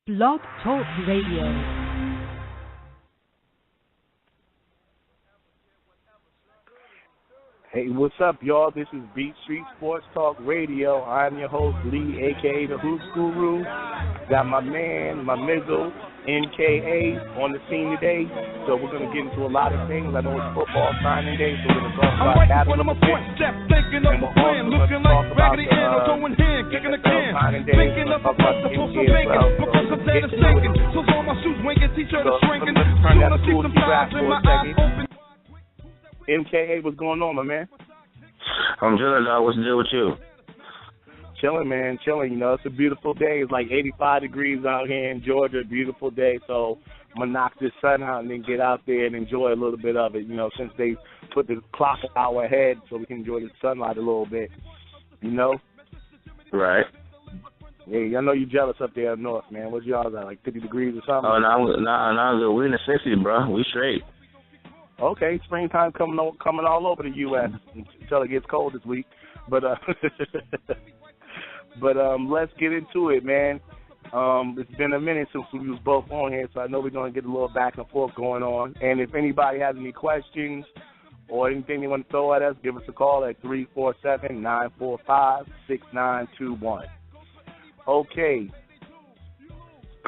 Blog Talk Radio. Hey, what's up, y'all? This is Beat Street Sports Talk Radio. I'm your host, Lee, a.k.a. the Hoops Guru. Got my man, my Mizzle, MKA, on the scene today. So we're going to get into a lot of things. I know it's football signing day, so we're going to talk about that a little bit. And we're also going to talk about the signing day. We'll talk about the NBA as well. So let's get to it. So let's turn that to cool rap for a second. MKA, what's going on, my man? I'm chilling, dog. What's the deal with you? Chilling, man. Chilling. You know, it's a beautiful day. It's like 85 degrees out here in Georgia. Beautiful day. So I'm going to knock this sun out and then get out there and enjoy a little bit of it, you know, since they put the clock an hour ahead so we can enjoy the sunlight a little bit, you know? Right. Yeah, I know you're jealous up there up north, man. What's y'all at, like 50 degrees or something? Oh, no, we're in the 60s, bro. We straight. Okay, springtime coming all over the U.S. until it gets cold this week. But let's get into it, man. It's been a minute since we was both on here, so I know we're going to get a little back and forth going on. And if anybody has any questions or anything they want to throw at us, give us a call at 347-945-6921. Okay.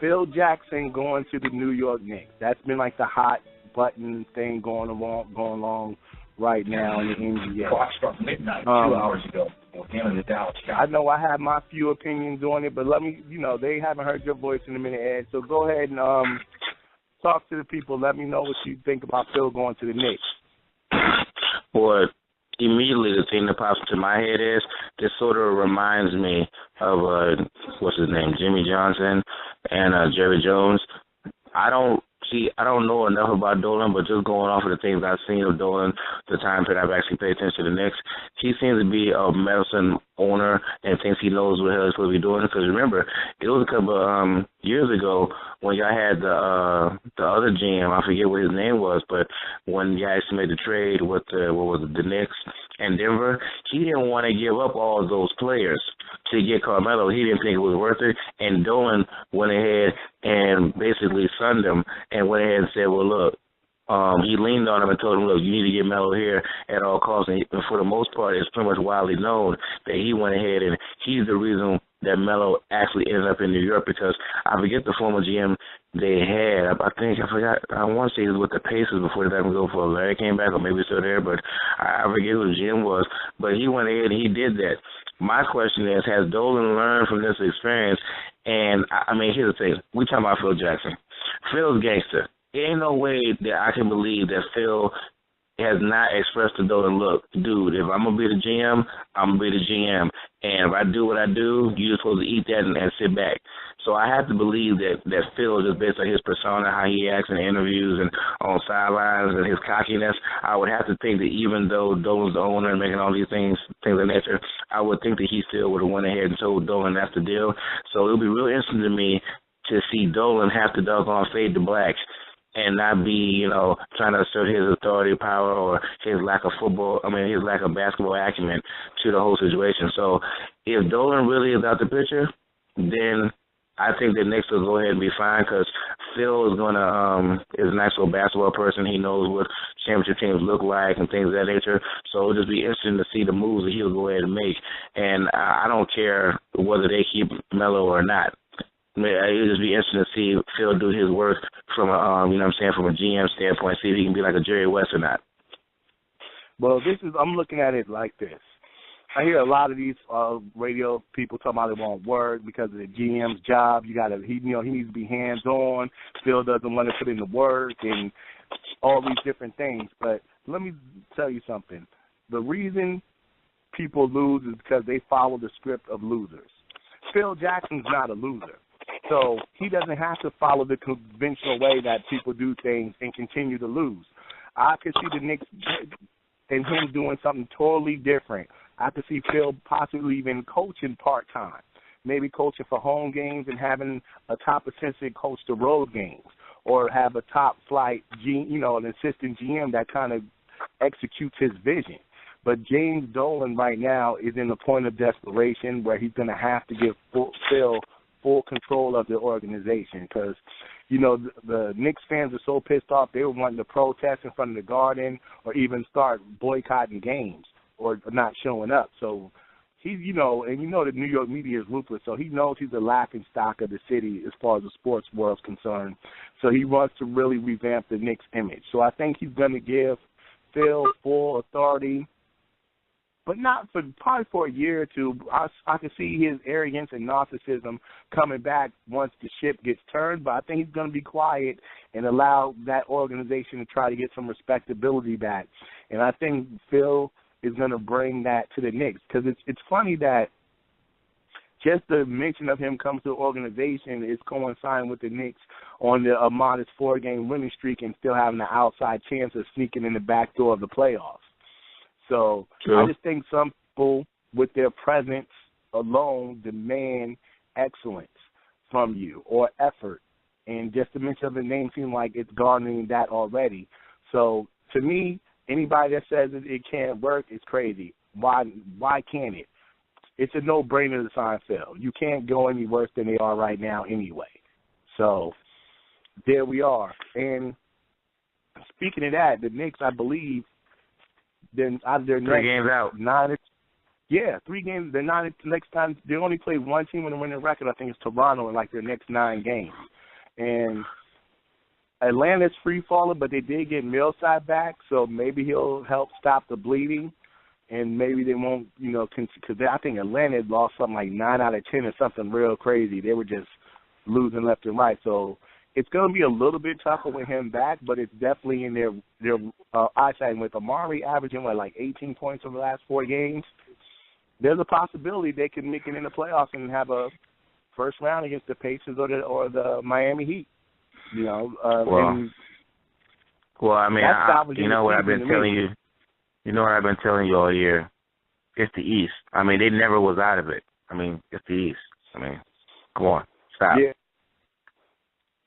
Phil Jackson going to the New York Knicks. That's been like the hot button thing going along right now in the NBA. Clock struck midnight 2 hours ago. I know I have my few opinions on it, but let me, they haven't heard your voice in a minute, Ed. So go ahead and talk to the people. Let me know what you think about Phil going to the Knicks. Well, immediately the thing that pops into my head is this sort of reminds me of, what's his name, Jimmy Johnson and Jerry Jones. I don't know enough about Dolan, but just going off of the things I've seen of Dolan, the time that I've actually paid attention to the Knicks, he seems to be a medicine owner and thinks he knows what the hell he's supposed to be doing. Because remember, it was a couple of years ago when y'all had the other GM, I forget what his name was, but when y'all actually made the trade with the Knicks and Denver, he didn't want to give up all of those players to get Carmelo. He didn't think it was worth it, and Dolan went ahead and basically sunned him and went ahead and said, well, look, he leaned on him and told him, look, you need to get Melo here at all costs. And for the most part, it's pretty much widely known that he went ahead and he's the reason that Melo actually ended up in New York, because I forget the former GM they had. I want to say he was with the Pacers before they let him go for Larry came back, or maybe he's still there, but I forget who the GM was. But he went ahead and he did that. My question is, has Dolan learned from this experience? And, I mean, here's the thing. We talking about Phil Jackson. Phil's gangster. There ain't no way that I can believe that Phil has not expressed to Dolan, look, dude, if I'm going to be the GM, I'm going to be the GM. And if I do what I do, you're supposed to eat that and sit back. So I have to believe that Phil, just based on his persona, how he acts in interviews and on sidelines and his cockiness, I would have to think that even though Dolan's the owner and making all these things of nature, I would think that he still would have went ahead and told Dolan that's the deal. So it would be real interesting to me to see Dolan have to doggone fade to black and not be, trying to assert his authority, power, or his lack of basketball acumen to the whole situation. So if Dolan really is out the picture, then I think the Knicks will go ahead and be fine, because Phil is is a nice little basketball person. He knows what championship teams look like and things of that nature. So it'll just be interesting to see the moves that he'll go ahead and make. And I don't care whether they keep Melo or not. It'll just be interesting to see Phil do his work from from a GM standpoint, see if he can be like a Jerry West or not. Well, I'm looking at it like this. I hear a lot of these radio people talking about they won't work because of the GM's job. He needs to be hands on. Phil doesn't want to put in the work and all these different things. But let me tell you something. The reason people lose is because they follow the script of losers. Phil Jackson's not a loser. So he doesn't have to follow the conventional way that people do things and continue to lose. I could see the Knicks and him doing something totally different. I could see Phil possibly even coaching part-time, maybe coaching for home games and having a top assistant coach the road games, or have a top-flight, an assistant GM that kind of executes his vision. But James Dolan right now is in a point of desperation where he's going to have to give Phil full control of the organization because, the Knicks fans are so pissed off they were wanting to protest in front of the Garden or even start boycotting games or not showing up. So he's, and the New York media is ruthless, so he knows he's the laughing stock of the city as far as the sports world's concerned. So he wants to really revamp the Knicks image. So I think he's going to give Phil full authority, but probably for a year or two. I can see his arrogance and narcissism coming back once the ship gets turned, but I think he's going to be quiet and allow that organization to try to get some respectability back. And I think Phil is going to bring that to the Knicks because it's funny that just the mention of him coming to the organization is coinciding with the Knicks on a modest 4-game winning streak and still having an outside chance of sneaking in the back door of the playoffs. So I just think some people with their presence alone demand excellence from you or effort. And just to mention the name seems like it's garnering that already. So to me, anybody that says it can't work is crazy. Why can't it? It's a no-brainer to sign Phil. You can't go any worse than they are right now anyway. So there we are. And speaking of that, the Knicks, I believe, then out of their 3 games out. 3 games. They're not next time. They only play one team with a winning record. I think it's Toronto in like their next 9 games. And Atlanta's free falling, but they did get Millside back, so maybe he'll help stop the bleeding. And maybe they won't, because I think Atlanta had lost something like 9 out of 10 or something real crazy. They were just losing left and right. So it's going to be a little bit tougher with him back, but it's definitely in their eyesight. With Amari averaging, like 18 points over the last 4 games, there's a possibility they could make it in the playoffs and have a first round against the Pacers or the Miami Heat. Well, I mean, you know what I've been telling you? You know what I've been telling you all year? It's the East. I mean, they never was out of it. I mean, it's the East. I mean, come on, stop. Yeah.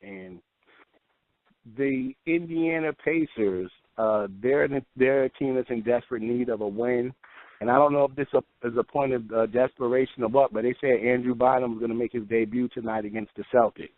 And the Indiana Pacers, they're a team that's in desperate need of a win. And I don't know if this is a point of desperation or what, but they said Andrew Bynum is going to make his debut tonight against the Celtics.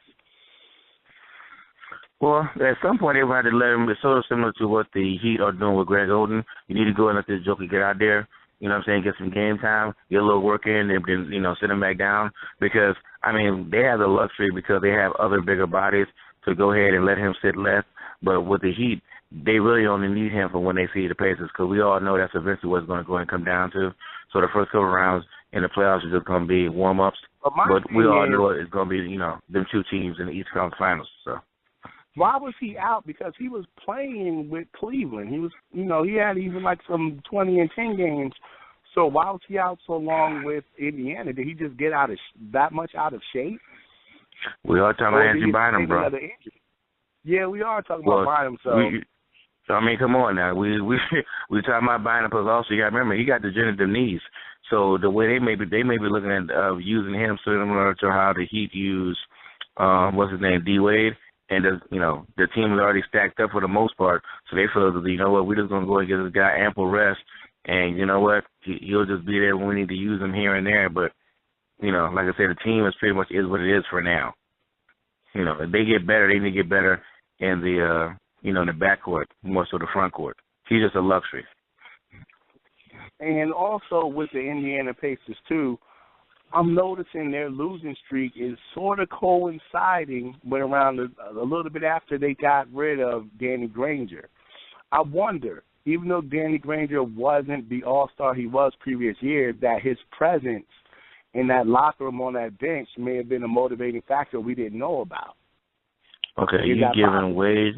Well, at some point, they have to let him. It's sort of similar to what the Heat are doing with Greg Oden. You need to go and let this joker get out there, you know what I'm saying, get some game time, get a little work in, and then, sit him back down. Because, I mean, they have the luxury because they have other bigger bodies to go ahead and let him sit left. But with the Heat, they really only need him for when they see the Pacers because we all know that's eventually what it's going to go and come down to. So the first couple rounds in the playoffs are just going to be warm-ups. But we all know it's going to be, them 2 teams in the East Conference Finals, so. Why was he out? Because he was playing with Cleveland. He was, he had even like some 20 and 10 games. So why was he out so long with Indiana? Did he just get that much out of shape? We are talking about Andrew Bynum, bro. Yeah, we are talking about Bynum. So I mean, come on now. We talking about Bynum, because also you got to remember he got degenerative knees. So the way they may be looking at using him similar to how the Heat use what's his name, D Wade. And, the team is already stacked up for the most part. So they feel that, we're just going to go and give this guy ample rest. And you know what? He'll just be there when we need to use him here and there. But, like I said, the team is pretty much is what it is for now. If they get better, they need to get better in the, in the backcourt, more so the front court. He's just a luxury. And also with the Indiana Pacers, too, I'm noticing their losing streak is sort of coinciding with around a little bit after they got rid of Danny Granger. I wonder, even though Danny Granger wasn't the all-star he was previous years, that his presence in that locker room on that bench may have been a motivating factor we didn't know about. Okay, you giving way.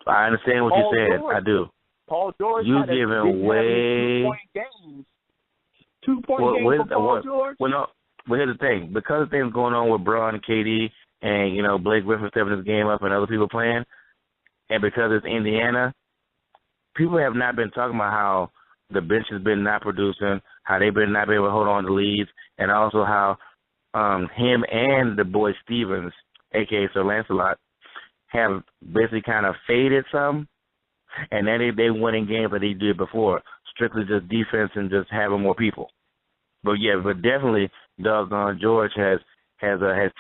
I understand what you said. George. I do. Paul George. You giving way. 2-point game for Paul George? Well, here's the thing. Because of things going on with Braun and KD and, Blake Griffin stepping his game up and other people playing, and because it's Indiana, people have not been talking about how the bench has been not producing, how they've been not been able to hold on to leads, and also how him and the boy Stevens, a.k.a. Sir Lancelot, have basically kind of faded some, and then they winning games that they did before. Strictly just defense and just having more people. But definitely, doggone George has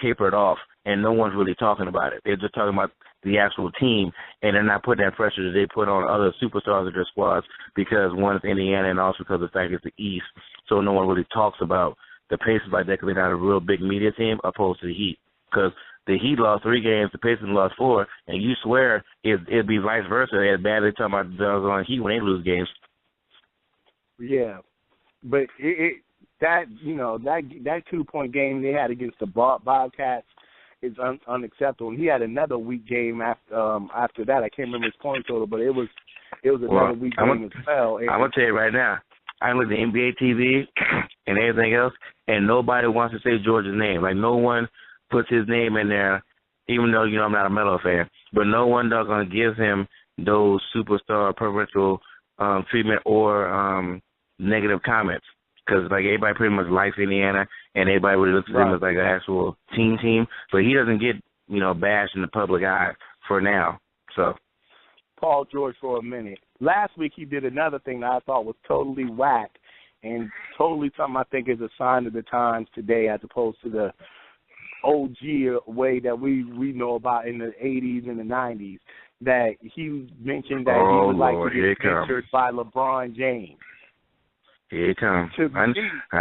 tapered off, and no one's really talking about it. They're just talking about the actual team, and they're not putting that pressure that they put on other superstars of their squads because one is Indiana, and also because of the fact it's the East. So no one really talks about the Pacers like that because they're not a real big media team opposed to the Heat. Because the Heat lost 3 games, the Pacers lost 4, and you swear it'd be vice versa. As bad as talking about the doggone Heat when they lose games. Yeah, but that 2-point game they had against the Bobcats is unacceptable. And he had another weak game after that. I can't remember his point total, but it was another weak game as well. And I'm gonna tell you right now, I look at NBA TV and everything else, and nobody wants to say George's name. Like no one puts his name in there, even though I'm not a Melo fan. But no one gonna give him those superstar preferential treatment or negative comments. Because like everybody pretty much likes Indiana, and everybody really looks at him as like an actual team. But he doesn't get bashed in the public eye for now. So Paul George for a minute. Last week he did another thing that I thought was totally whack and totally something I think is a sign of the times today as opposed to the OG way that we know about in the 80s and the 90s. That he mentioned that he would like to get mentored by LeBron James. Here it comes. I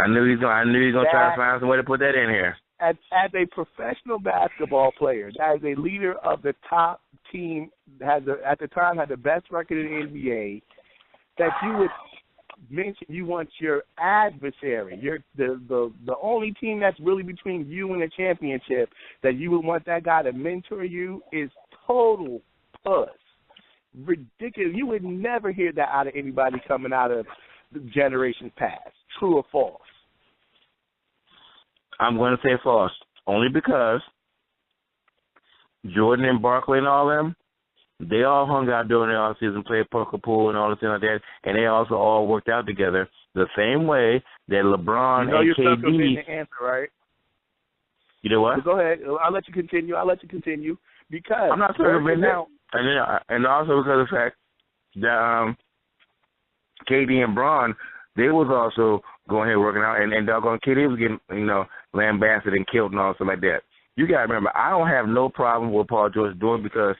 knew he was gonna try to find some way to put that in here. As a professional basketball player, that is a leader of the top team, at the time had the best record in the NBA, that you would mention you want your adversary, the only team that's really between you and a championship, that you would want that guy to mentor you is total puss. Ridiculous. You would never hear that out of anybody coming out of the generations past. True or false? I'm going to say false, only because Jordan and Barkley and all them, they all hung out during the offseason, played poker pool and all this and like that, and they also all worked out together the same way that LeBron and KD. You're stuck up in the answer, right? You know what? So go ahead. I'll let you continue. Because I'm not sure of it now. And also because of the fact that KD and Bron, they was also going ahead working out, and doggone KD was getting, lambasted and killed and all stuff like that. You got to remember, I don't have no problem with Paul George doing, because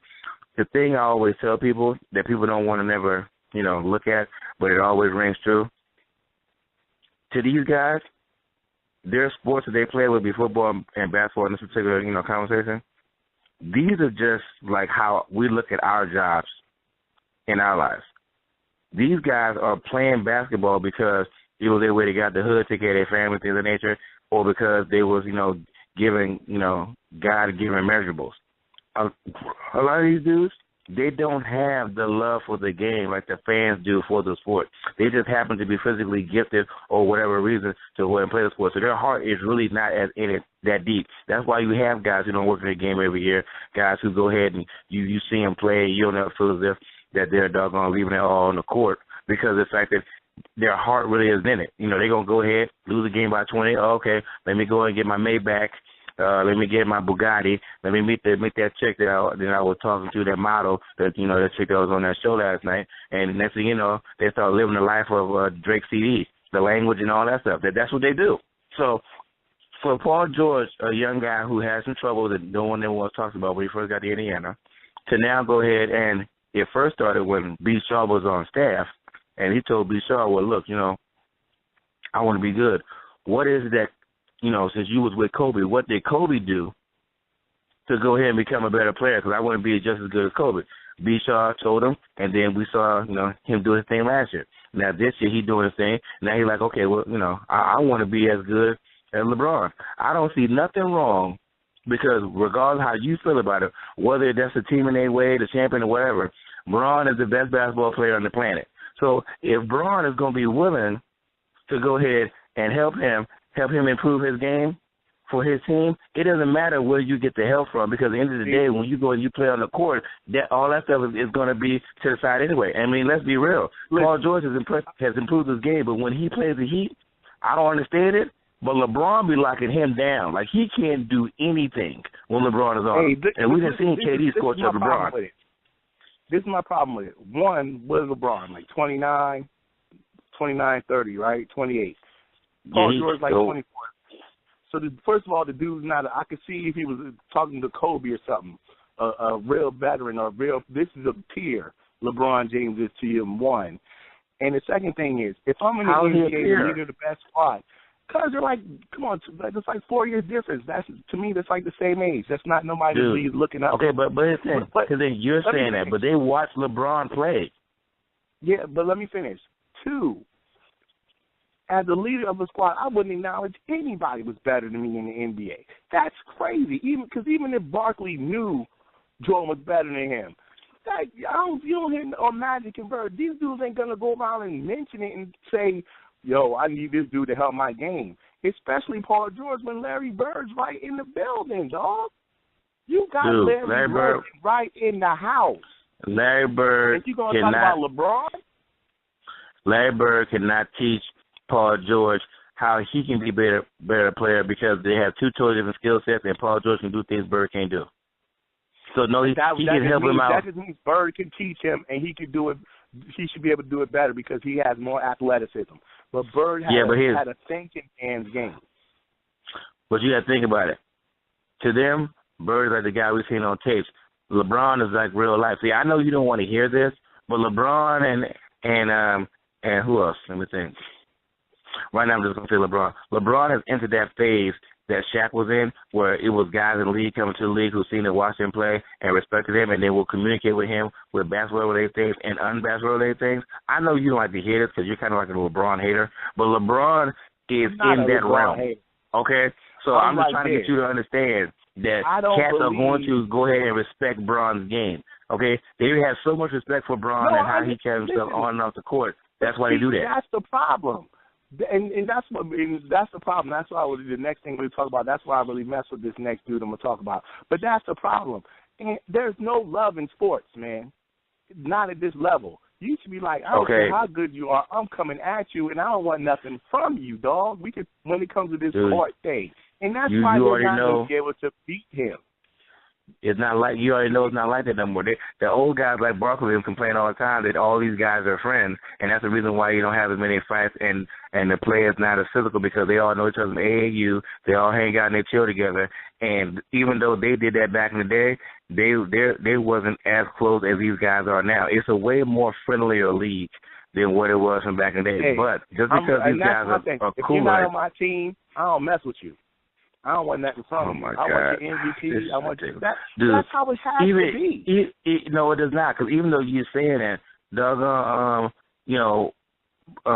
the thing I always tell people that people don't want to never, look at, but it always rings true. To these guys, their sports that they play would be football and basketball in this particular, conversation. These are just like how we look at our jobs in our lives. These guys are playing basketball because it was their way to get the hood, take care of their family, things of nature, or because they was, giving, God-given measurables. A lot of these dudes, they don't have the love for the game like the fans do for the sport. They just happen to be physically gifted or whatever reason to go and play the sport. So their heart is really not as in it that deep. That's why you have guys who don't work in the game every year, guys who go ahead and you see them play, you don't ever feel as if that they're doggone leaving it all on the court, because of the fact that their heart really is in it. They're going to go ahead, lose a game by 20. Oh, okay, let me go and get my Maybach. Let me get my Bugatti. Let me meet that chick that I was talking to, that model, that that chick that was on that show last night. And next thing you know, they start living the life of Drake CD, the language and all that stuff. That's what they do. So for Paul George, a young guy who had some trouble that no one ever was talking about when he first got to Indiana, to now go ahead, and it first started when B. Shaw was on staff, and he told B. Shaw, well, look, I want to be good. What is it that, since you was with Kobe, what did Kobe do to go ahead and become a better player? Because I want to be just as good as Kobe. B. Shaw told him, and then we saw, him do his thing last year. Now this year he doing his thing. Now he's like, okay, well, I want to be as good as LeBron. I don't see nothing wrong, because regardless how you feel about it, whether that's the team in their way, the champion or whatever, Bron is the best basketball player on the planet. So if Bron is going to be willing to go ahead and help him improve his game for his team, it doesn't matter where you get the help from, because at the end of the day, when you go and you play on the court, all that stuff is going to be to the side anyway. I mean, let's be real. Paul George has improved his game, but when he plays the Heat, I don't understand it, but LeBron be locking him down. Like, he can't do anything when LeBron is on. And we didn't see KD scorch up LeBron. This is my problem with it. One, with LeBron, like 29, 30, right? 28. Paul George like 24. So first of all, the dude's not. I could see if he was talking to Kobe or something, a real veteran or this is a peer. LeBron James is to him one. And the second thing is, if I'm in the NBA, leader the best squad, because they're like, come on, it's like 4 years difference. To me, that's like the same age. That's not nobody looking up. Okay, but because then you're saying that, but they watch LeBron play. Yeah, but let me finish. 2, as a leader of the squad, I wouldn't acknowledge anybody was better than me in the NBA. That's crazy. Even if Barkley knew Jordan was better than him, you don't hear on Magic and Bird. These dudes ain't gonna go around and mention it and say, "Yo, I need this dude to help my game." Especially Paul George when Larry Bird's right in the building, dog. You got Larry Bird right in the house. Larry Bird and you gonna talk about LeBron? Larry Bird cannot teach Paul George how he can be a better player because they have 2 totally different skill sets, and Paul George can do things Bird can't do. So no, he can help him out. That just means Bird can teach him, and he can do it. He should be able to do it better because he has more athleticism. But Bird had a thinking man's game. But you got to think about it. To them, Bird is like the guy we've seen on tapes. LeBron is like real life. See, I know you don't want to hear this, but LeBron and who else? Let me think. Right now, I'm just gonna say LeBron. LeBron has entered that phase that Shaq was in, where it was guys in the league coming to the league who seen him, watched him play, and respected him, and they will communicate with him with basketball-related things and unbasketball-related things. I know you don't like to hear this because you're kind of like a LeBron hater, but LeBron is in that realm. Okay? So I'm just trying to get you to understand that cats are going to go ahead and respect Bron's game. Okay? They have so much respect for Bron and how he carries himself on and off the court. That's why they do that. That's the problem. And that's the problem. That's why the next thing we talk about. That's why I really mess with this next dude I'm gonna talk about. But that's the problem. And there's no love in sports, man. Not at this level. You should be like, I don't care how good you are. I'm coming at you, and I don't want nothing from you, dog. We could when it comes to this court thing, and that's why they're not gonna be able to beat him. It's not like you already know it's not like that no more. The old guys like Barkley complain all the time that all these guys are friends, and that's the reason why you don't have as many fights and the players not as physical because they all know each other from AAU. They all hang out and they chill together. And even though they did that back in the day, they wasn't as close as these guys are now. It's a way more friendlier league than what it was from back in the day. Hey, but just because these guys are cool, if you're not on my team, I don't mess with you. I don't want nothing from you. I want your MVP. I want you. That's how it has to be. No, it does not. Because even though you're saying that, doggone,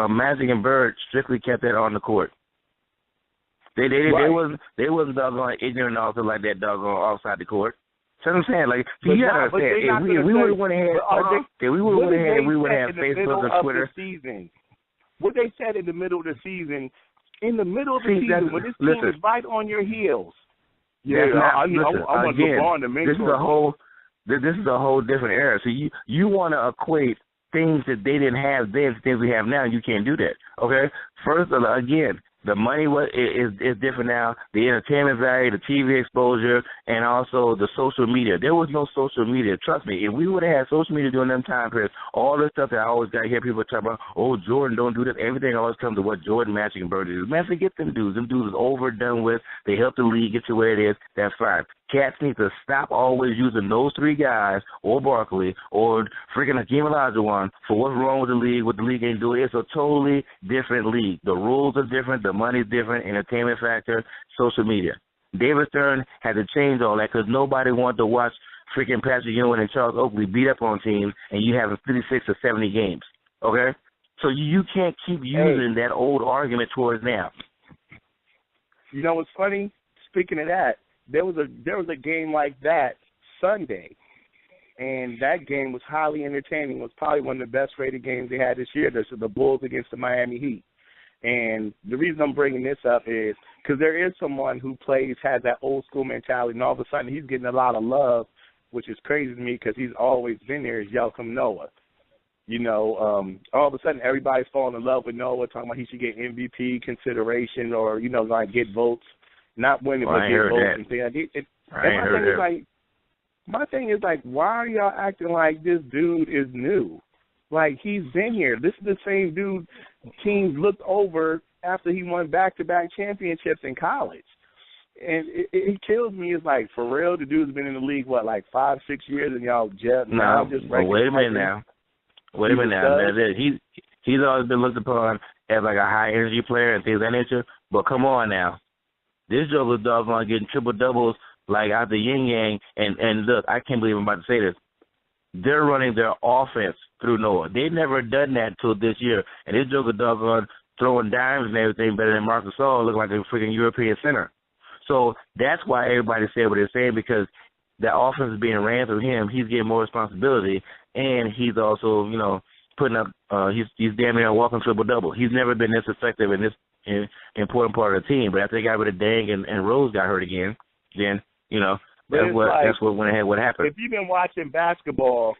Magic and Bird strictly kept that on the court. They wasn't doggone ignorant also like that doggone outside the court. So I'm saying, like, you gotta understand, if we would have went ahead, we would have Facebook and Twitter. What they said in the middle of the season. In the middle of the season, when this team is right on your heels, I want LeBron to make This is a whole different era. So you want to equate things that they didn't have then to things we have now, and you can't do that. Okay? First, again, the money is different now. The entertainment value, the TV exposure, and also the social media. There was no social media. Trust me, if we would have had social media during them time periods, all this stuff that I always got to hear people talk about, oh, Jordan don't do this, everything always comes to what Jordan, Magic, and Bird do. Man, forget them dudes. Them dudes is over, done with. They help the league get to where it is. That's fine. Cats need to stop always using those 3 guys or Barkley or freaking Hakeem Olajuwon for what's wrong with the league, what the league ain't doing. It's a totally different league. The rules are different. The money's different. Entertainment factor, social media. David Stern had to change all that because nobody wanted to watch freaking Patrick Ewing and Charles Oakley beat up on teams and you having 56 or 70 games. Okay? So you can't keep using that old argument towards now. You know what's funny? Speaking of that, there was a game like that Sunday, and that game was highly entertaining. It was probably one of the best rated games they had this year. This is the Bulls against the Miami Heat. And the reason I'm bringing this up is because there is someone who has that old school mentality, and all of a sudden he's getting a lot of love, which is crazy to me because he's always been there, is Joakim Noah. All of a sudden everybody's falling in love with Noah, talking about he should get MVP consideration or, like get votes. Not winning, but get votes and things. My thing is, why are y'all acting like this dude is new? Like, he's been here. This is the same dude teams looked over after he won back-to-back championships in college. And it kills me. It's like, for real, the dude's been in the league, what, like 5-6 years, and y'all just now just wait a minute now. Wait a minute now. He's always been looked upon as like a high-energy player and things of that nature, but come on now. This Joker's doggone getting triple-doubles like out the yin-yang, and look, I can't believe I'm about to say this. They're running their offense through Noah. They've never done that till this year, and this Joker doggone throwing dimes and everything better than Marcus Gasol, looking like a freaking European center. So that's why everybody said what they're saying, because the offense is being ran through him. He's getting more responsibility, and he's also, putting up. He's damn near a walking triple-double. He's never been this effective in this important part of the team. But after they got rid of Dang and Rose got hurt again, then that's what went ahead. What happened? If you've been watching basketball,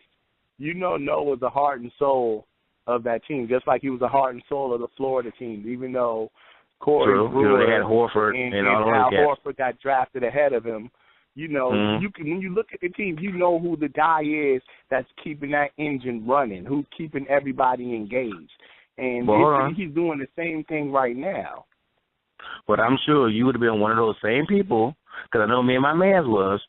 Noah's the heart and soul of that team, just like he was the heart and soul of the Florida team. Even though Corey Brewer they had Horford and all Al those guys. Horford got drafted ahead of him. You can, when you look at the team, you know who the guy is that's keeping that engine running, who's keeping everybody engaged. And he's doing the same thing right now. But I'm sure you would have been one of those same people, because I know me and my mans was,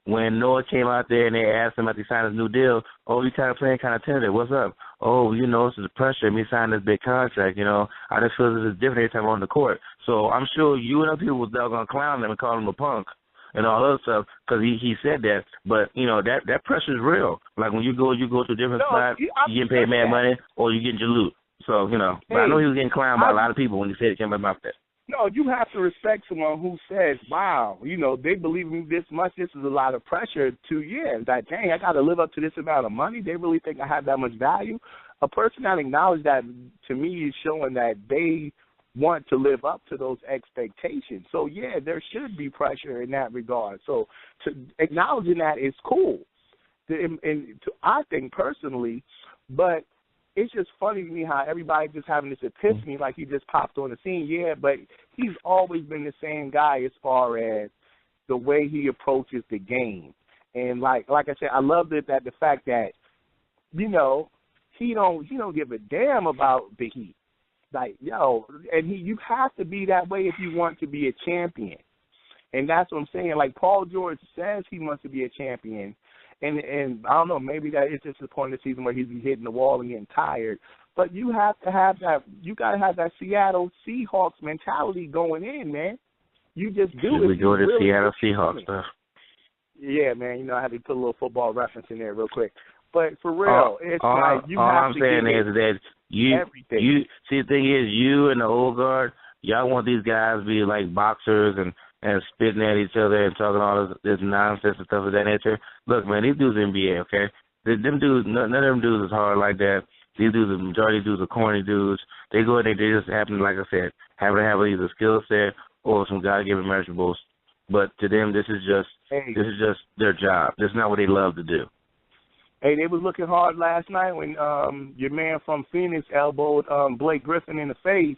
when Noah came out there and they asked him after he signed his new deal, oh, you kind of playing kind of tentative. What's up? Oh, this is the pressure of me signing this big contract, I just feel this is different every time I'm on the court. So I'm sure you and other people was going to clown him and call him a punk and all other stuff, because he said that. But, that pressure is real. Like when you go to a different spot, you getting paid mad money, or you getting your loot. So, but I know he was getting clowned by a lot of people when he said it came about that. No, you have to respect someone who says, wow, they believe in me this much. This is a lot of pressure to, that, dang, I got to live up to this amount of money. They really think I have that much value. A person that acknowledges that, to me, is showing that they want to live up to those expectations. So, there should be pressure in that regard. So, acknowledging that is cool, I think, personally, but it's just funny to me how everybody just having this epiphany like he just popped on the scene. But he's always been the same guy as far as the way he approaches the game. And like I said, I love that the fact that, he don't give a damn about the Heat. Like, you have to be that way if you want to be a champion. And that's what I'm saying. Like Paul George says he wants to be a champion. And I don't know, maybe that is just the point of the season where he's hitting the wall and getting tired. But you have to have that. You got to have that Seattle Seahawks mentality going in, man. You just do it. We go to Seattle Seahawks stuff. Yeah, man. I had to put a little football reference in there real quick. But for real, it's like you all have I'm to saying is that everything. you see, the thing is, you and the old guard, y'all want these guys to be like boxers and spitting at each other and talking all this nonsense and stuff of that nature. Look, man, these dudes NBA, okay? Them dudes, none of them dudes is hard like that. These dudes, the majority of dudes are corny dudes. They go in there, they just happen, like I said, happen to have either a skill set or some God-given measurables. But to them, this is just their job. This is not what they love to do. Hey, they was looking hard last night when your man from Phoenix elbowed Blake Griffin in the face.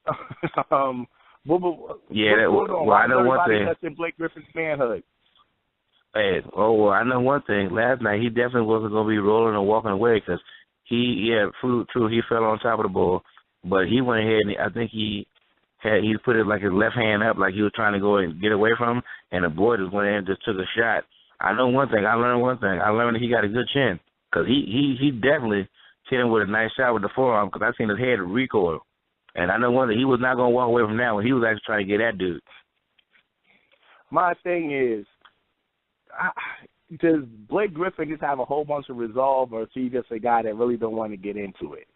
I know one thing. That's in Blake Griffin's manhood. I know one thing. Last night, he definitely wasn't going to be rolling or walking away because he fell on top of the ball, but he went ahead and I think he put it like his left hand up like he was trying to go and get away from him, and the boy just went in and just took a shot. I know one thing. I learned that he got a good chin because he definitely hit him with a nice shot with the forearm because I seen his head recoil. And I know one thing, he was not going to walk away from that one. He was actually trying to get that dude. My thing is, does Blake Griffin just have a whole bunch of resolve, or is he just a guy that really don't want to get into it?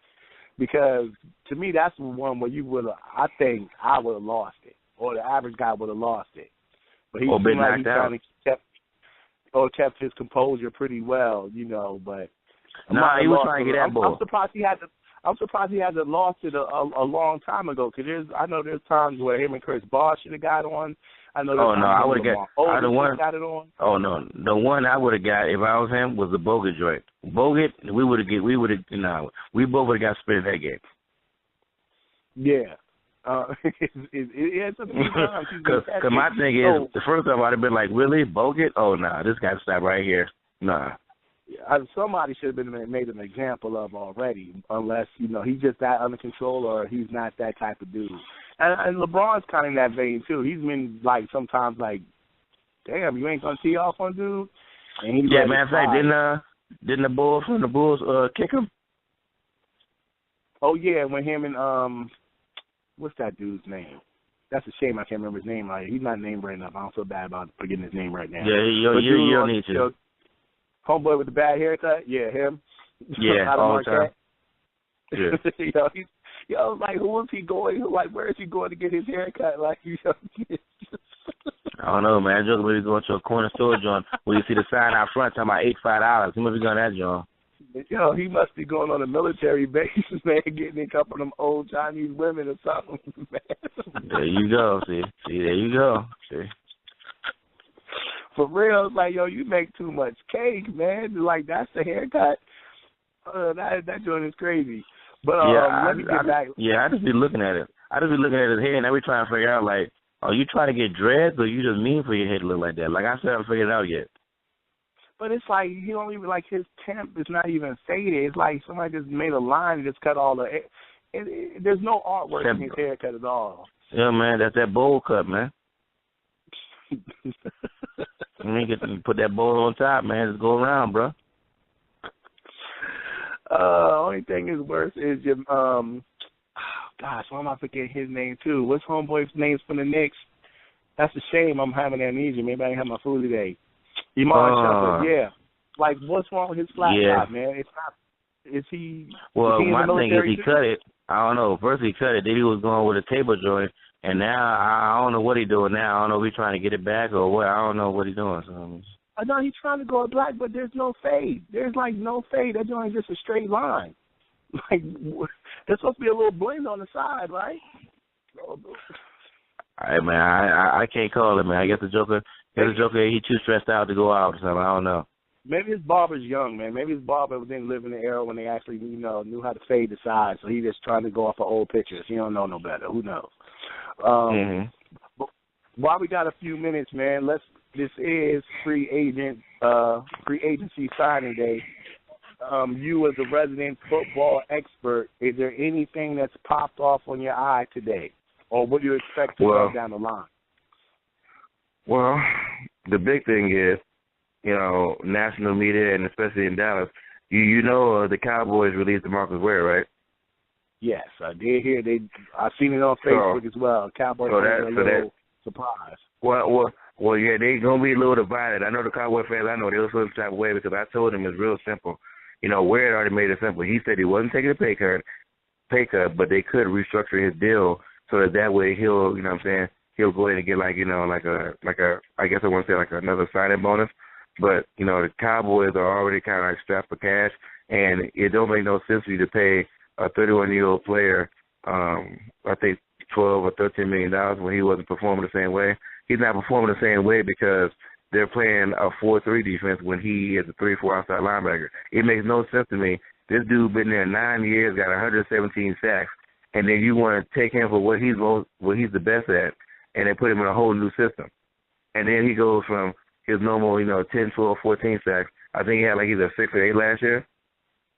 Because to me, that's the one where I think I would have lost it, or the average guy would have lost it. But he been knocked out. Kept his composure pretty well, but he was trying to get that ball. I'm surprised he hasn't lost it a long time ago. Because I know there's times where him and Chris Bosh should have got on. I know. I would have got it on. Oh no, the one I would have got if I was him was the Bogut joint. Bogut, we both would have got spit in that game. Yeah. It's a few times. Because my thing is, the first time I'd have been like, really, Bogut? Oh, nah, this got to stop right here. Nah. somebody should have been made an example of already, unless, he's just that under control or he's not that type of dude. And LeBron's kind of in that vein, too. He's been, sometimes damn, you ain't going to tee off on dude? And he's matter of fact, didn't the Bulls kick him? Oh, yeah, when him and, what's that dude's name? That's a shame I can't remember his name. He's not named right enough. I don't feel bad about forgetting his name right now. Yeah, you don't need to. Homeboy with the bad haircut? Yeah, him. Yeah, all the time. Yeah. Who is he going? Where is he going to get his haircut? I don't know, man. Just maybe going to a corner store joint where you see the sign out front talking about $85. He must be going to that joint. He must be going on a military base, man, getting a couple of them old Chinese women or something, man. There you go. See, there you go. See. For real, it's you make too much cake, man. That's the haircut. That joint is crazy. But let me get back. Yeah, I just be looking at it. I just be looking at his hair, and I be trying to figure out, are you trying to get dreads, or you just mean for your hair to look like that? I still haven't figured it out yet. But it's he don't even, his temp is not even faded. It's somebody just made a line and just cut all the there's no artwork in his haircut at all. Yeah, man, that's that bowl cut, man. Put that bowl on top, man. Just go around, bro. Only thing is worse is your gosh, why am I forgetting his name too? What's homeboy's names from the Knicks? That's a shame. I'm having amnesia. Maybe I didn't have my food today. Iman Shumpert, yeah. What's wrong with his flat top, man? It's not. Is he? Well, is he my thing is he cut it. I don't know. First he cut it. Then he was going with a table joint, and now I don't know what he's doing now. I don't know if he's trying to get it back or what. I don't know what he's doing. So. I know he's trying to go black, but there's no fade. There's no fade. That joint is just a straight line. There's supposed to be a little blend on the side, right? All right, man. I can't call it, man. I guess the Joker. He too stressed out to go out or something. I don't know. Maybe his barber's young, man. Maybe his barber didn't live in the era when they actually, knew how to fade the sides. So he just trying to go off of old pictures. He don't know no better. Who knows? But while we got a few minutes, man, this is free agency signing day. You as a resident football expert, is there anything that's popped off on your eye today? Or what do you expect to go down the line? Well, the big thing is, national media, and especially in Dallas, the Cowboys released DeMarcus Ware, right? Yes, I did hear. I've seen it on Facebook as well. Cowboys are a little surprised. Well, yeah, they gonna be a little divided. I know the Cowboy fans. I know they were some type of way because I told them it's real simple. Ware had already made it simple. He said he wasn't taking a pay cut, but they could restructure his deal so that way he'll, he'll go ahead and get I guess I want to say another signing bonus. But, the Cowboys are already kind of strapped for cash, and it don't make no sense for you to pay a 31-year-old player, I think $12 or $13 million when he wasn't performing the same way. He's not performing the same way because they're playing a 4-3 defense when he is a 3-4 outside linebacker. It makes no sense to me. This dude been there 9 years, got 117 sacks, and then you want to take him for what he's the best at, and then put him in a whole new system. And then he goes from his normal, 10, 12, 14 sacks. I think he had either 6 or 8 last year.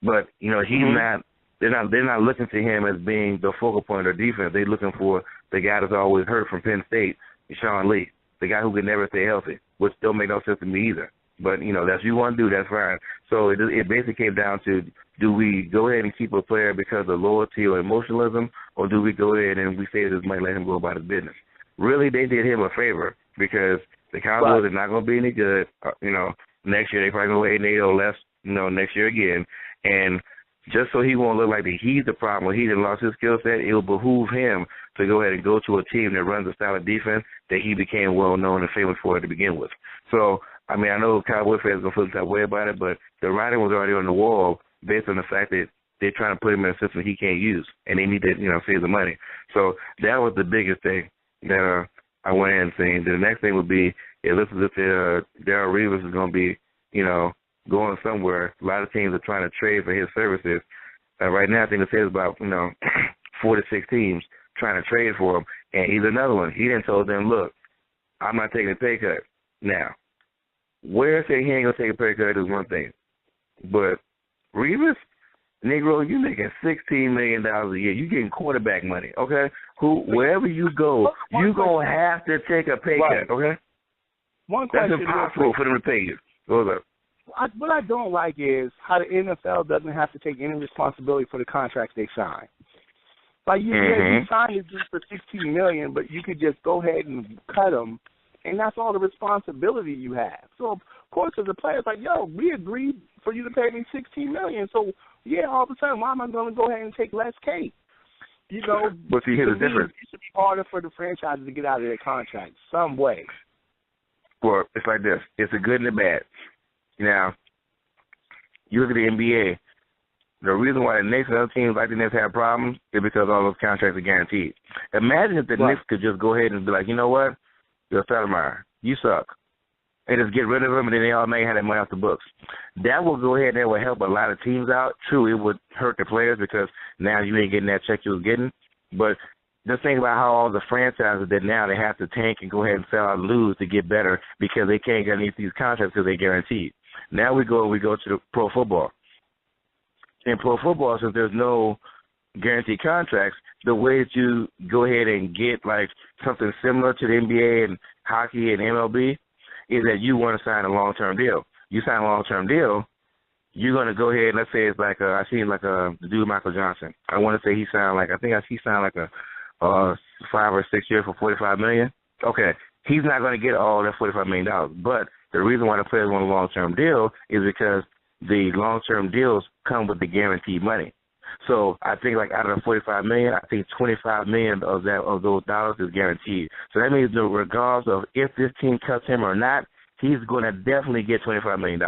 But, he's not – they're not looking to him as being the focal point of their defense. They're looking for the guy that's always hurt from Penn State, Sean Lee, the guy who can never stay healthy, which don't make no sense to me either. But, that's what you want to do, that's fine. So it basically came down to, do we go ahead and keep a player because of loyalty or emotionalism, or do we go ahead and we save this money, let him go about his business? Really, they did him a favor because the Cowboys are not going to be any good. Next year they probably going to 8-8 or less, next year again. And just so he won't look like he's the problem or he done lost his skill set, it will behoove him to go ahead and go to a team that runs a style of defense that he became well-known and famous for to begin with. So, I know Cowboy fans are going to feel that way about it, but the writing was already on the wall based on the fact that they're trying to put him in a system he can't use, and they need to, save the money. So that was the biggest thing that I went in and saying. The next thing would be, it looks as if Darrelle Revis is going to be, going somewhere. A lot of teams are trying to trade for his services. Right now, I think it says about, 4 to 6 teams trying to trade for him, and he's another one. He done told them, look, I'm not taking a pay cut. Now, where say he ain't going to take a pay cut is one thing. But Revis, Negro, you making $16 million a year. You getting quarterback money, okay? Wherever you go, you gonna have to take a pay cut, okay? One question. That's impossible for them to pay you. Go ahead. What I don't like is how the NFL doesn't have to take any responsibility for the contracts they sign. Like you signed this dude for $16 million, but you could just go ahead and cut him, and that's all the responsibility you have. So of course, as a player, it's like, yo, we agreed for you to pay me $16 million. So yeah, all of a sudden, why am I going to go ahead and take less cake? You know, but see, here's the difference. It should be harder for the franchises to get out of their contracts some way. Well, it's like this. It's a good and a bad. Now, you look at the NBA. The reason why the Knicks and other teams like the Knicks have problems is because all those contracts are guaranteed. Imagine if the Knicks could just go ahead and be like, you know what? You're Stoudemire. You suck. And just get rid of them, and then they all may have that money off the books. That will go ahead and that will help a lot of teams out. True, it would hurt the players because now you ain't getting that check you was getting. But just think about how all the franchises that now they have to tank and go ahead and sell out and lose to get better because they can't get any of these contracts because they're guaranteed. Now we go to the pro football. In pro football, since there's no guaranteed contracts, the way that you go ahead and get like something similar to the NBA and hockey and MLB is that you want to sign a long-term deal. You sign a long-term deal, you're going to go ahead and let's say it's like I seen like the dude Michael Johnson. I want to say he signed like a 5 or 6 years for $45 million. Okay, he's not going to get all that $45 million. But the reason why the players want a long-term deal is because the long-term deals come with the guaranteed money. So I think like out of the $45 million, I think $25 million of those dollars is guaranteed. So that means that regardless of if this team cuts him or not, he's going to definitely get $25 million.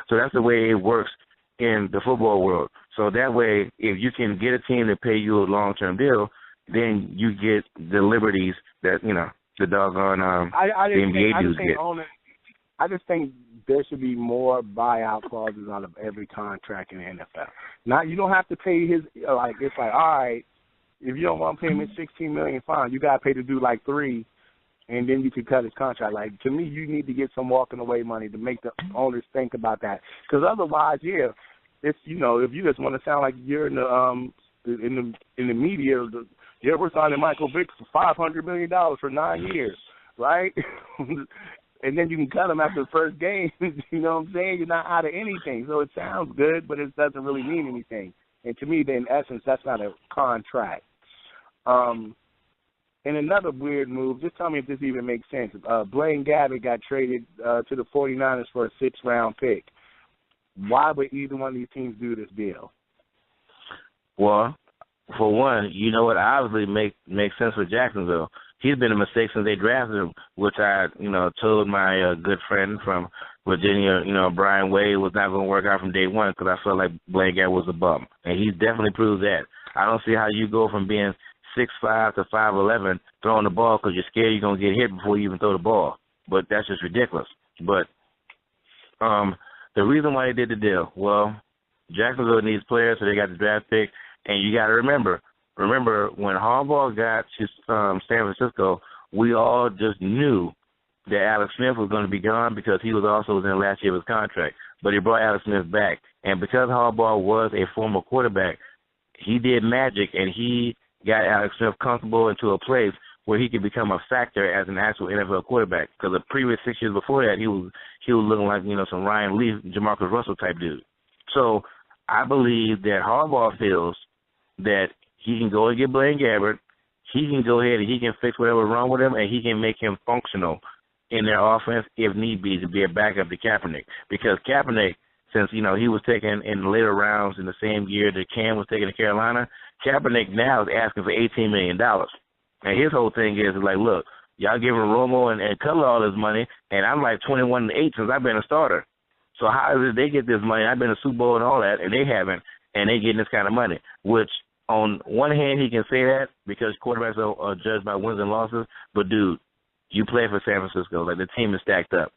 So that's the way it works in the football world. So that way, if you can get a team to pay you a long-term deal, then you get the liberties that, you know, the doggone the NBA dudes get. I just think there should be more buyout clauses out of every contract in the NFL. Not you don't have to pay his like it's like all right, if you don't want to pay him $16 million, fine. You got to pay the dude like $3 million, and then you can cut his contract. Like to me, you need to get some walking away money to make the owners think about that. Because otherwise, yeah, it's if you just want to sound like you're in the media, we're signing Michael Vick for $500 million for 9 years, right? And then you can cut him after the first game. You know what I'm saying? You're not out of anything. So it sounds good, but it doesn't really mean anything. And to me, in essence, that's not a contract. And another weird move, just tell me if this even makes sense. Blaine Gabbert got traded to the 49ers for a 6th-round pick. Why would either one of these teams do this deal? Well, for one, you know what obviously makes sense for Jacksonville. He's been a mistake since they drafted him, which I, told my good friend from Virginia, Brian Wade was not going to work out from day one because I felt like Blaine Gabbert was a bum. And he's definitely proved that. I don't see how you go from being 6'5" to 5'11", throwing the ball because you're scared you're going to get hit before you even throw the ball. But that's just ridiculous. But the reason why they did the deal, well, Jacksonville needs players, so they got the draft pick. And you got to remember when Harbaugh got to San Francisco, we all just knew that Alex Smith was going to be gone because he was also in the last year of his contract. But he brought Alex Smith back. And because Harbaugh was a former quarterback, he did magic, and he got Alex Smith comfortable into a place where he could become a factor as an actual NFL quarterback. Because the previous 6 years before that, he was looking like, some Ryan Leaf, Jamarcus Russell type dude. So I believe that Harbaugh feels that he can go and get Blaine Gabbert, he can go ahead and he can fix whatever's wrong with him, and he can make him functional in their offense if need be to be a backup to Kaepernick. Because Kaepernick, since, he was taken in the later rounds in the same year that Cam was taken to Carolina, Kaepernick now is asking for $18 million. And his whole thing is like, look, y'all giving Romo and Cutler all this money, and I'm like 21-8 since I've been a starter. So how is it they get this money? I've been to Super Bowl and all that, and they haven't, and they getting this kind of money, which on one hand, he can say that because quarterbacks are judged by wins and losses. But, dude, you play for San Francisco. Like, the team is stacked up.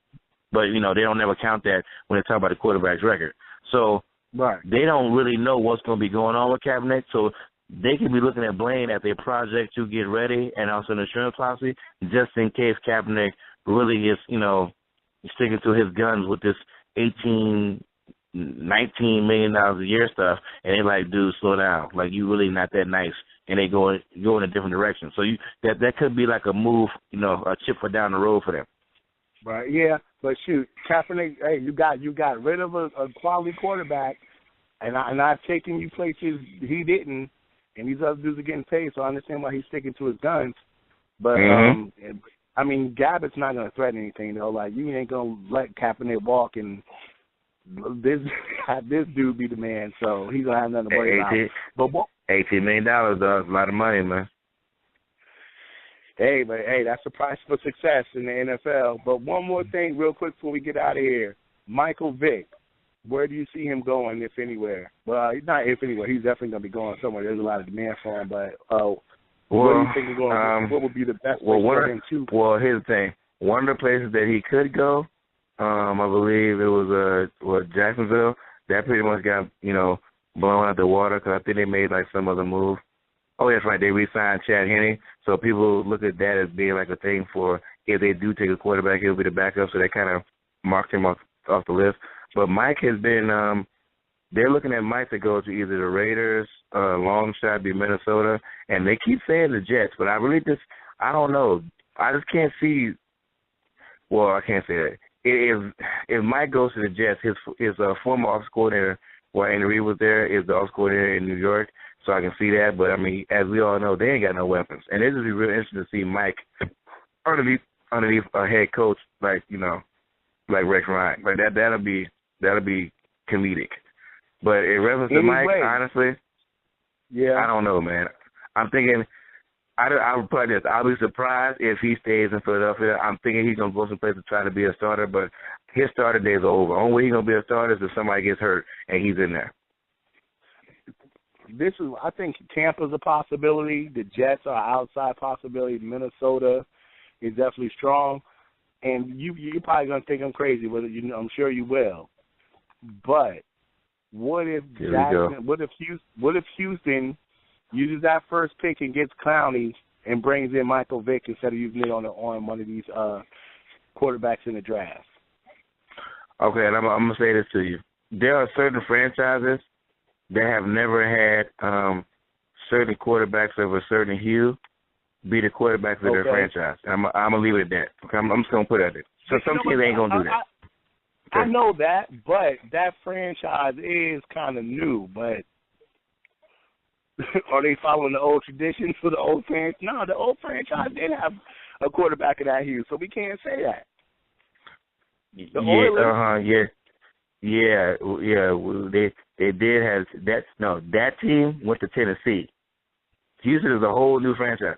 But, they don't never count that when they talk about the quarterback's record. So they don't really know what's going to be going on with Kaepernick. So they can be looking at Blaine as a project to get ready and also an insurance policy just in case Kaepernick really is, sticking to his guns with this $18 $19 million a year stuff, and they like, dude, slow down. Like, you really not that nice, and they go in a different direction. So that could be like a move, a chip for down the road for them. Right, yeah, but shoot, Kaepernick, hey, you got rid of a quality quarterback, and I've taken you places he didn't, and these other dudes are getting paid, so I understand why he's sticking to his guns. But I mean, Gabbett's not going to threaten anything though. Like, you ain't going to let Kaepernick walk and this dude be the man, so he's gonna have nothing to worry about. But $18 million, though, is a lot of money, man. Hey, that's the price for success in the NFL. But one more thing, real quick, before we get out of here, Michael Vick. Where do you see him going, if anywhere? Well, not if anywhere. He's definitely gonna be going somewhere. There's a lot of demand for him. But where do you think he's going? What would be the best place for him to? Well, here's the thing. One of the places that he could go, I believe it was Jacksonville. That pretty much got blown out the water because I think they made like some other move. Oh, that's right. They re-signed Chad Henne, so people look at that as being like a thing for if they do take a quarterback, he'll be the backup. So they kind of marked him off the list. But Mike has been. They're looking at Mike to go to either the Raiders, long shot be Minnesota, and they keep saying the Jets, but I don't know. I just can't see. Well, I can't say that. If Mike goes to the Jets, his former offensive coordinator, while Andy Reid was there, is the offensive coordinator in New York, so I can see that. But I mean, as we all know, they ain't got no weapons, and it would be real interesting to see Mike underneath a head coach like Rex Ryan. Like that'll be comedic. But in reference to Mike, honestly, I don't know, man. I'm thinking. I would put this. I'll be surprised if he stays in Philadelphia. I'm thinking he's going to go someplace to try to be a starter, but his starter days are over. Only way he's going to be a starter is if somebody gets hurt and he's in there. I think Tampa's a possibility. The Jets are an outside possibility. Minnesota is definitely strong. And you're probably going to think I'm crazy, but I'm sure you will. But what if Houston uses that first pick and gets Clowney and brings in Michael Vick instead of using it on one of these quarterbacks in the draft? Okay, and I'm going to say this to you. There are certain franchises that have never had certain quarterbacks of a certain hue be the quarterbacks of their franchise. I'm going to leave it at that. Okay? I'm just going to put it at it. So some teams ain't going to do that. I know that, but that franchise is kind of new, but are they following the old traditions for the old fans? No, the old franchise did have a quarterback of that hue, so we can't say that. They did have that. No, that team went to Tennessee. Houston is a whole new franchise.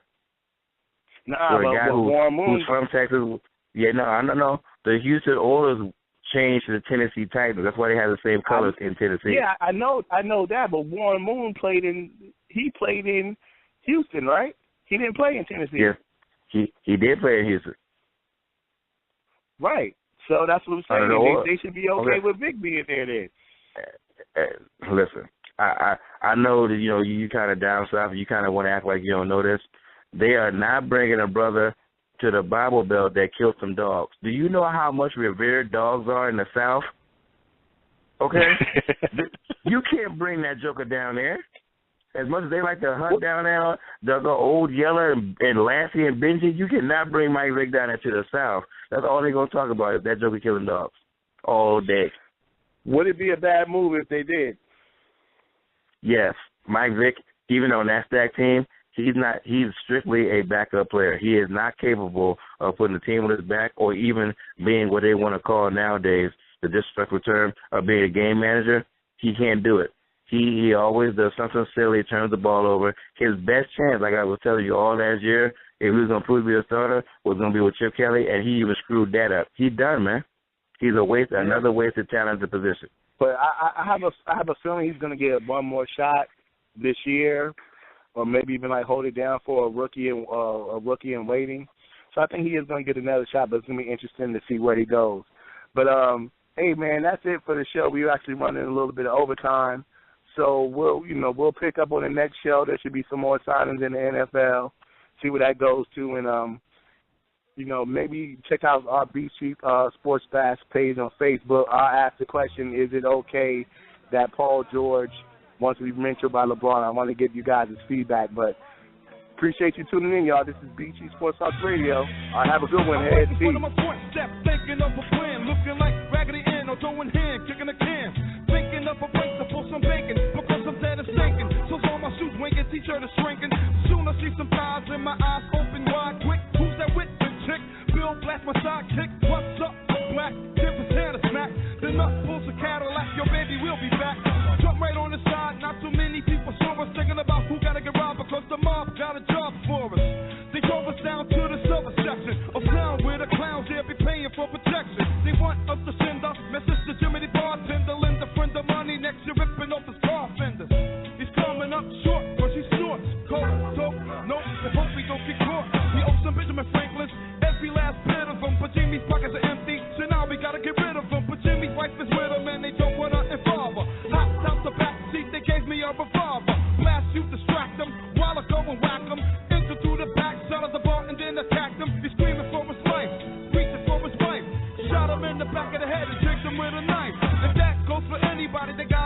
Nah, but guy who's from Texas. Yeah, no, I don't know. The Houston Oilers changed to the Tennessee Titans. That's why they have the same colors in Tennessee. Yeah, I know that. But Warren Moon played in Houston, right? He didn't play in Tennessee. Yeah, he did play in Houston. Right. So that's what I'm saying. They should be okay with Vic being there then. Listen, I know that you kind of down south. You kind of want to act like you don't know this. They are not bringing a brother to the Bible Belt that killed some dogs. Do you know how much revered dogs are in the South? Okay? You can't bring that joker down there. As much as they like to hunt down there, the old Yeller and Lassie and Benji, you cannot bring Mike Vick down there to the South. That's all they're going to talk about is that joker killing dogs all day. Would it be a bad move if they did? Yes. Mike Vick, even on that stack team, he's strictly a backup player. He is not capable of putting the team on his back or even being what they want to call nowadays the disrespectful term of being a game manager. He can't do it. He always does something silly, turns the ball over. His best chance, like I was telling you all last year, if he was going to prove to be a starter, was going to be with Chip Kelly, and he even screwed that up. He's done, man. He's another wasted talented position. But I have a feeling he's going to get one more shot this year, or maybe even like hold it down for a rookie in waiting. So I think he is going to get another shot, but it's going to be interesting to see where he goes. But hey man, that's it for the show. We're actually running a little bit of overtime, so we'll pick up on the next show. There should be some more signings in the NFL. See where that goes to, and maybe check out our BC Sports Bash page on Facebook. I'll ask the question, is it okay that Paul George wants to be mentored by LeBron? I want to give you guys his feedback, but appreciate you tuning in, y'all. This is BC Sports Talk Radio. Have a good one. Head deep. Thinking of a plan, looking like Raggedy Ann or throwing hand, kicking a can. Thinking of a place to pull some bacon because I'm dead and stinking. So all my shoes winking, t-shirt is shrinking. Soon I see some thighs in my eyes open wide quick. Who's that with the chick? Bill blast my sidekick. What's up? Black, tip his hand a smack. The nut pulls a Cadillac. Your baby will be back. Jump right on the side. Not too many people saw us thinking about who gotta get robbed because the mob got a job for us. They drove us down to the silver section of town where the clowns there be paying for protection. They want us to send us message to Jimmy the bartender, lend a friend of money next year ripping off his car fenders. He's coming up short, but he's short. Cold, dope, nope, and hope we don't get caught. We owe some Benjamin Franklins, every last bit of them, but Jimmy's pockets are empty, so now we gotta get rid of them. But Jimmy's wife is with him and they don't want to involve her. Hopped out the back seat, they gave me a revolver. Blast you, distract them, while I go and whack them. Enter through the back, shot of the bar and then attack them. He's screaming for his life, in the back of the head and takes him with a knife. And that goes for anybody that got